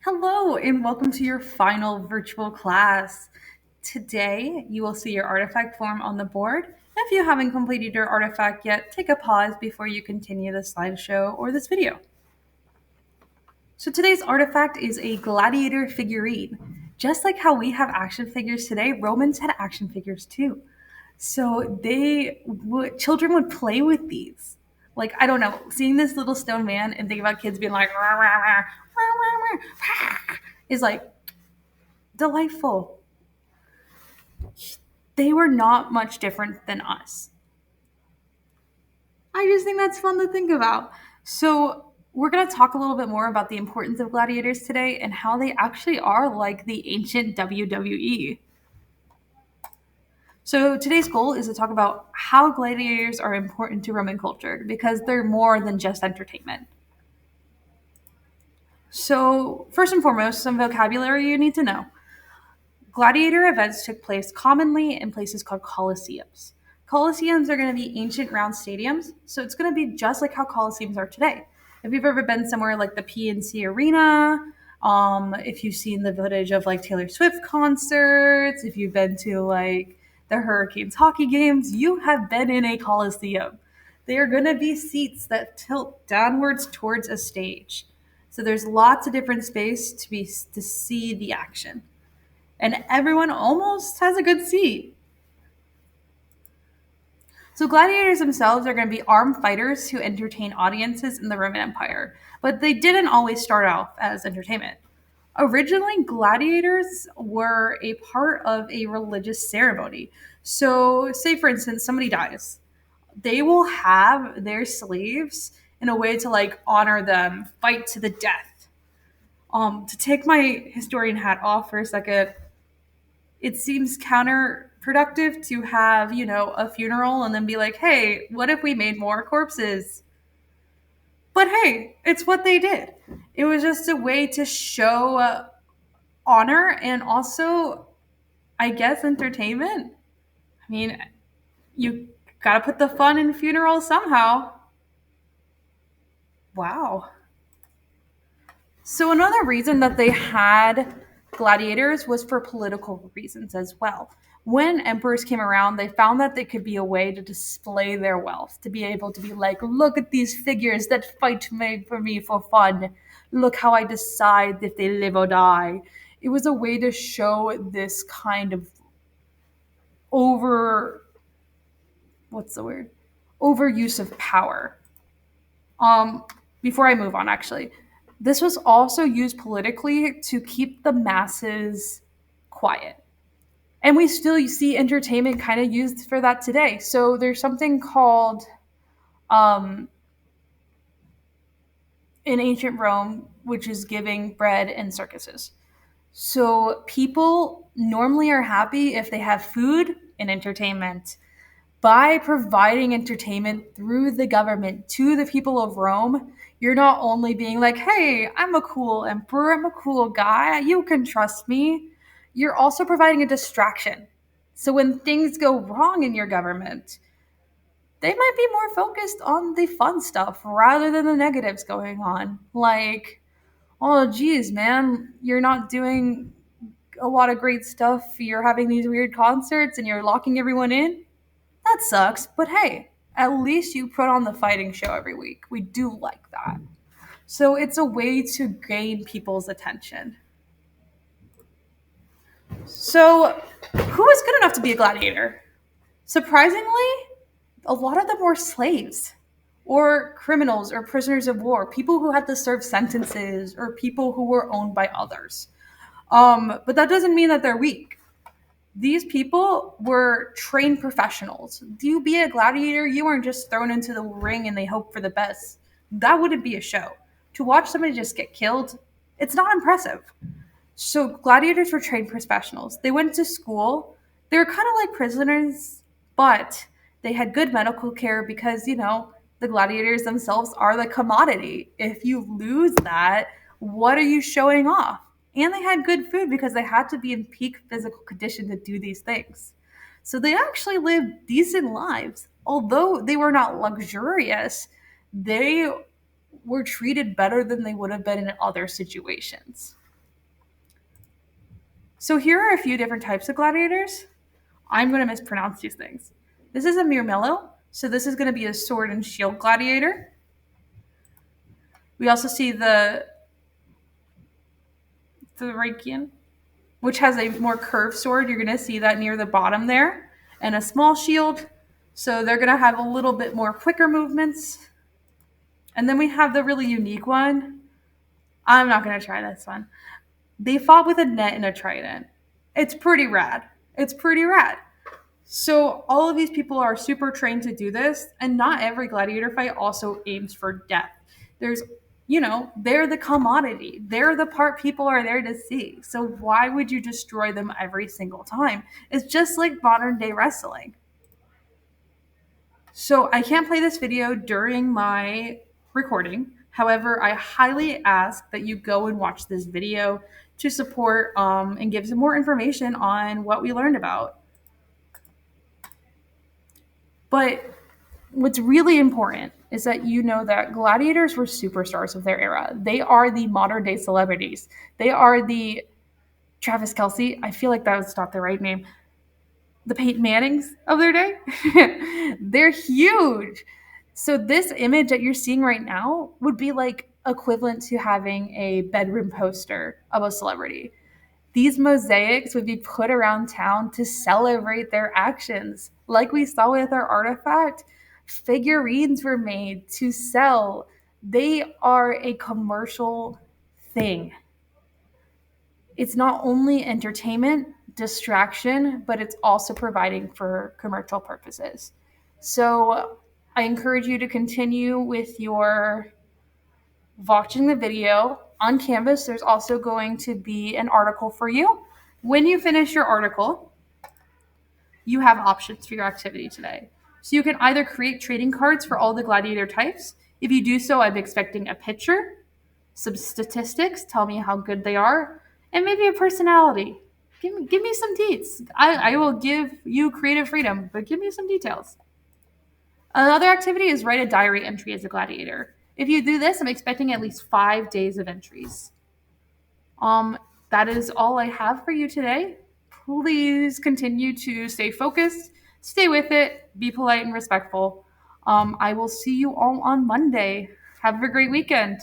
Hello, and welcome to your final virtual class. Today, you will see your artifact form on the board. If you haven't completed your artifact yet, take a pause before you continue the slideshow or this video. So today's artifact is a gladiator figurine. Just like how we have action figures today, Romans had action figures too. So children would play with these. Like, I don't know, seeing this little stone man and think about kids being like, rah, rah, rah, rah, rah, rah, is like delightful. They were not much different than us. I just think that's fun to think about. So, we're going to talk a little bit more about the importance of gladiators today and how they actually are like the ancient WWE. So, today's goal is to talk about how gladiators are important to Roman culture because they're more than just entertainment. So, first and foremost, some vocabulary you need to know. Gladiator events took place commonly in places called coliseums. Coliseums are going to be ancient round stadiums, so it's going to be just like how coliseums are today. If you've ever been somewhere like the PNC Arena, if you've seen the footage of like Taylor Swift concerts, if you've been to like the Hurricanes hockey games, you have been in a coliseum. They are going to be seats that tilt downwards towards a stage. So there's lots of different space to see the action, and everyone almost has a good seat. So gladiators themselves are going to be armed fighters who entertain audiences in the Roman Empire, but they didn't always start out as entertainment. Originally, gladiators were a part of a religious ceremony. So, say for instance, somebody dies, they will have their slaves in a way to like honor them, fight to the death. To take my historian hat off for a second, it seems counterproductive to have, a funeral and then be like, hey, what if we made more corpses? But hey, it's what they did. It was just a way to show honor and also, I guess, entertainment. I mean, you gotta put the fun in funerals somehow. Wow. So another reason that they had gladiators was for political reasons as well. When emperors came around, they found that they could be a way to display their wealth, to be able to be like, look at these figures that fight for me for fun. Look how I decide if they live or die. It was a way to show this kind of over what's the word? Overuse of power. Um, Before I move on, actually, this was also used politically to keep the masses quiet. And we still see entertainment kind of used for that today. So there's something called um, in ancient Rome, which is giving bread and circuses. So people normally are happy if they have food and entertainment. By providing entertainment through the government to the people of Rome, you're not only being like, hey, I'm a cool emperor, I'm a cool guy, you can trust me. You're also providing a distraction. So when things go wrong in your government, they might be more focused on the fun stuff rather than the negatives going on. Like, oh, geez, man, you're not doing a lot of great stuff. You're having these weird concerts and you're locking everyone in. That sucks, but hey, at least you put on the fighting show every week. We do like that. So it's a way to gain people's attention. So, who is good enough to be a gladiator? Surprisingly, a lot of them were slaves or criminals or prisoners of war, people who had to serve sentences or people who were owned by others. But that doesn't mean that they're weak. These people were trained professionals. Do you be a gladiator? You weren't just thrown into the ring and they hope for the best. That wouldn't be a show. To watch somebody just get killed, it's not impressive. So gladiators were trained professionals. They went to school. They were kind of like prisoners, but they had good medical care because, the gladiators themselves are the commodity. If you lose that, what are you showing off? And they had good food because they had to be in peak physical condition to do these things. So they actually lived decent lives. Although they were not luxurious, they were treated better than they would have been in other situations. So here are a few different types of gladiators. I'm going to mispronounce these things. This is a myrmillo, so this is going to be a sword and shield gladiator. We also see the Thracian, which has a more curved sword. You're going to see that near the bottom there, and a small shield. So they're going to have a little bit more quicker movements. And then we have the really unique one. I'm not going to try this one. They fought with a net and a trident. It's pretty rad. It's pretty rad. So all of these people are super trained to do this, and not every gladiator fight also aims for death. There's, they're the commodity. They're the part people are there to see. So why would you destroy them every single time? It's just like modern day wrestling. So I can't play this video during my recording. However, I highly ask that you go and watch this video to support and give some more information on what we learned about. But what's really important is that you know that gladiators were superstars of their era. They are the modern day celebrities. They are the Travis Kelce. I feel like that was not the right name. The Peyton Mannings of their day. They're huge. So this image that you're seeing right now would be like equivalent to having a bedroom poster of a celebrity. These mosaics would be put around town to celebrate their actions. Like we saw with our artifact, figurines were made to sell. They are a commercial thing. It's not only entertainment, distraction, but it's also providing for commercial purposes. So I encourage you to continue with your watching the video. On Canvas, there's also going to be an article for you. When you finish your article, you have options for your activity today. So you can either create trading cards for all the gladiator types. If you do so, I'm expecting a picture, some statistics, tell me how good they are, and maybe a personality. Give me some deets. I will give you creative freedom, but give me some details. Another activity is write a diary entry as a gladiator. If you do this, I'm expecting at least 5 days of entries. That is all I have for you today. Please continue to stay focused, stay with it, be polite and respectful. I will see you all on Monday. Have a great weekend.